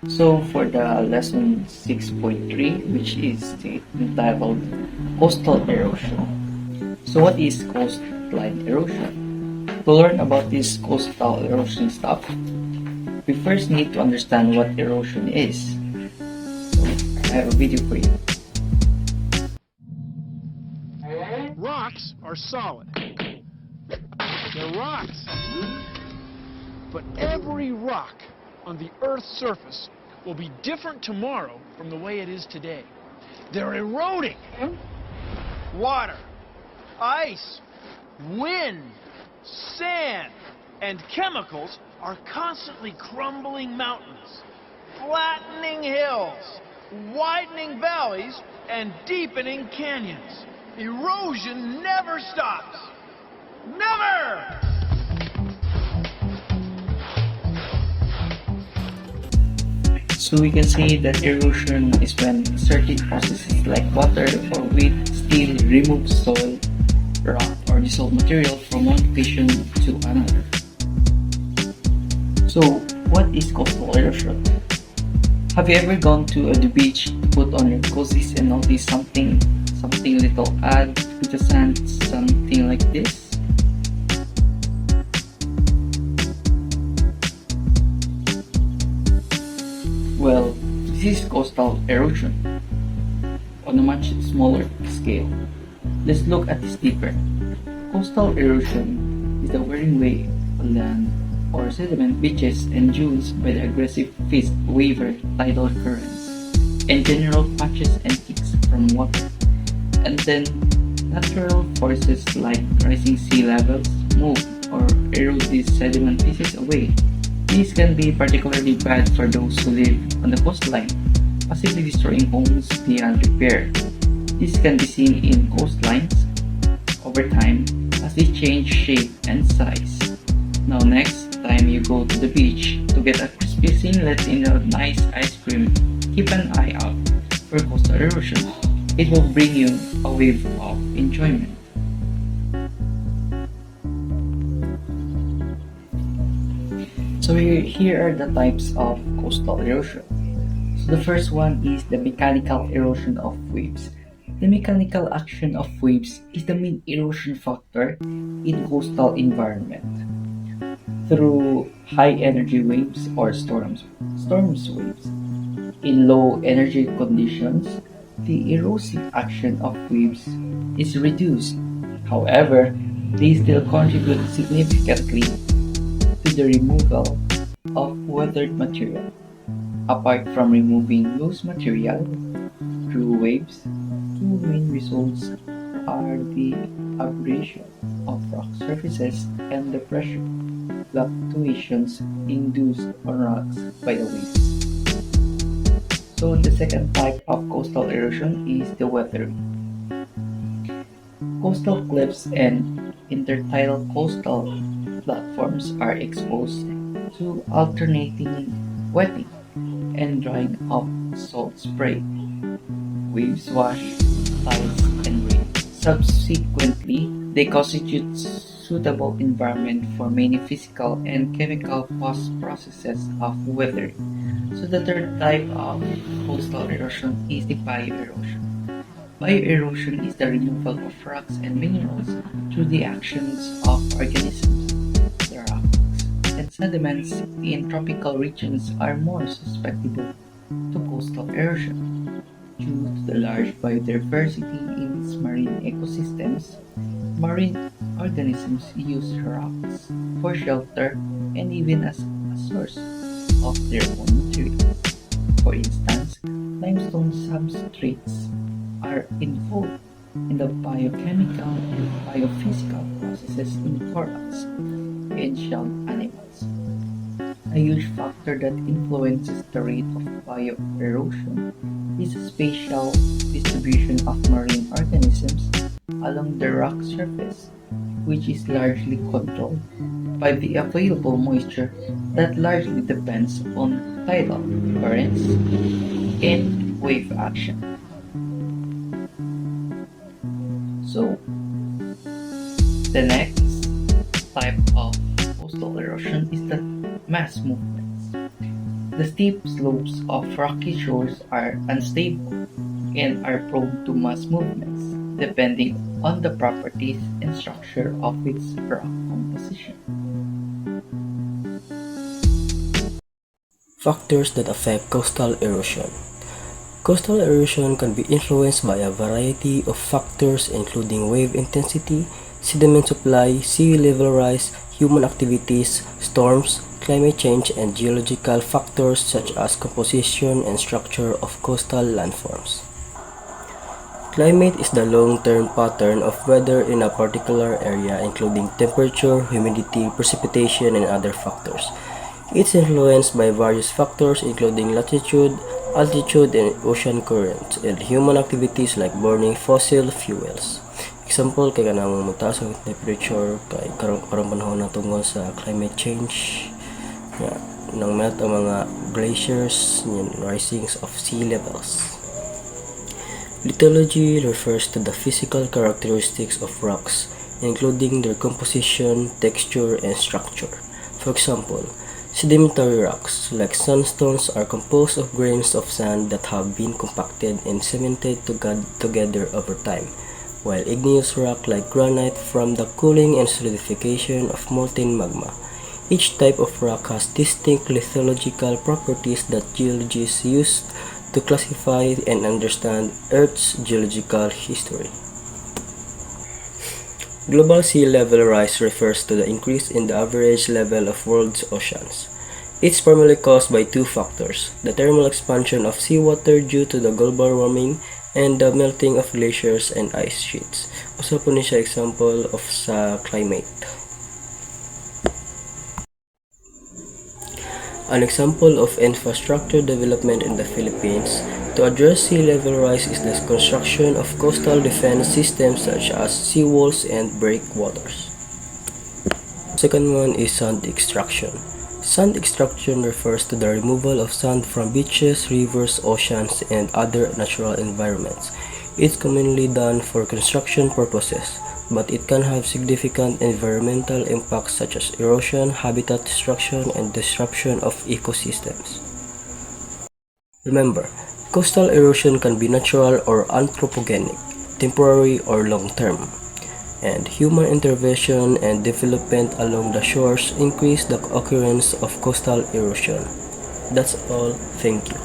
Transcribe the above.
So for the lesson 6.3, which is entitled Coastal Erosion. So what is coastline erosion? To learn about this coastal erosion stuff, we first need to understand what erosion is. So I have a video for you. Rocks are solid. They're rocks. But every rock on the Earth's surface will be different tomorrow from the way it is today. They're eroding. Water, ice, wind, sand, and chemicals are constantly crumbling mountains, flattening hills, widening valleys, and deepening canyons. Erosion never stops. Never! So we can say that erosion is when certain processes like water or wind still remove soil, rock, or dissolved material from one location to another. So what is coastal erosion? Have you ever gone to the beach to put on your cozies and notice something little odd with the sand, something like this? Well, this is coastal erosion on a much smaller scale. Let's look at this deeper. Coastal erosion is the wearing away of land or sediment, beaches, and dunes by the aggressive fist waver tidal currents and general patches and kicks from water. And then natural forces like rising sea levels move or erode these sediment pieces away. These can be particularly bad for those who live on the coastline, possibly destroying homes beyond repair. This can be seen in coastlines over time as they change shape and size. Now next time you go to the beach to get a crispy singlet in a nice ice cream, keep an eye out for coastal erosion. It will bring you a wave of enjoyment. So here are the types of coastal erosion. So the first one is the mechanical erosion of waves. The mechanical action of waves is the main erosion factor in coastal environment. Through high energy waves or storms waves. In low energy conditions, the erosive action of waves is reduced. However, they still contribute significantly to the removal of weathered material. Apart from removing loose material through waves, two main results are the abrasion of rock surfaces and the pressure fluctuations induced on rocks by the waves. So the second type of coastal erosion is the weathering. Coastal cliffs and intertidal coastal platforms are exposed to alternating wetting and drying of salt spray. Waves wash, tides, and rain. Subsequently, they constitute suitable environment for many physical and chemical processes of weathering. So the third type of coastal erosion is the bioerosion. Bioerosion is the removal of rocks and minerals through the actions of organisms. The rocks and sediments in tropical regions are more susceptible to coastal erosion. Due to the large biodiversity in its marine ecosystems, marine organisms use rocks for shelter and even as a source of their own materials. For instance, limestone substrates are involved in the biochemical and biophysical processes in corals and shelled animals. A huge factor that influences the rate of bioerosion is the spatial distribution of marine organisms along the rock surface, which is largely controlled by the available moisture that largely depends on tidal currents and wave action. So, the next type of coastal erosion is the mass movements. The steep slopes of rocky shores are unstable and are prone to mass movements, depending on the properties and structure of its rock composition. Factors that affect coastal erosion. Coastal erosion can be influenced by a variety of factors including wave intensity, sediment supply, sea level rise, human activities, storms, climate change, and geological factors such as composition and structure of coastal landforms. Climate is the long-term pattern of weather in a particular area including temperature, humidity, precipitation, and other factors. It's influenced by various factors including latitude, altitude, and ocean currents, and human activities like burning fossil fuels. Example kay kanang mutaas ang temperature kay karong panahon na tungkol sa climate change. Yeah, nang melt ang mga glaciers, risings of sea levels. Lithology refers to the physical characteristics of rocks, including their composition, texture, and structure. For example, sedimentary rocks, like sandstones, are composed of grains of sand that have been compacted and cemented together over time, while igneous rock, like granite, from the cooling and solidification of molten magma. Each type of rock has distinct lithological properties that geologists use to classify and understand Earth's geological history. Global sea level rise refers to the increase in the average level of world's oceans. It's primarily caused by two factors: the thermal expansion of seawater due to the global warming and the melting of glaciers and ice sheets. Usa po ni siya example of sa climate. An example of infrastructure development in the Philippines to address sea level rise is the construction of coastal defense systems such as seawalls and breakwaters. Second one is sand extraction. Sand extraction refers to the removal of sand from beaches, rivers, oceans, and other natural environments. It's commonly done for construction purposes, but it can have significant environmental impacts such as erosion, habitat destruction, and disruption of ecosystems. Remember, coastal erosion can be natural or anthropogenic, temporary or long-term, and human intervention and development along the shores increase the occurrence of coastal erosion. That's all. Thank you.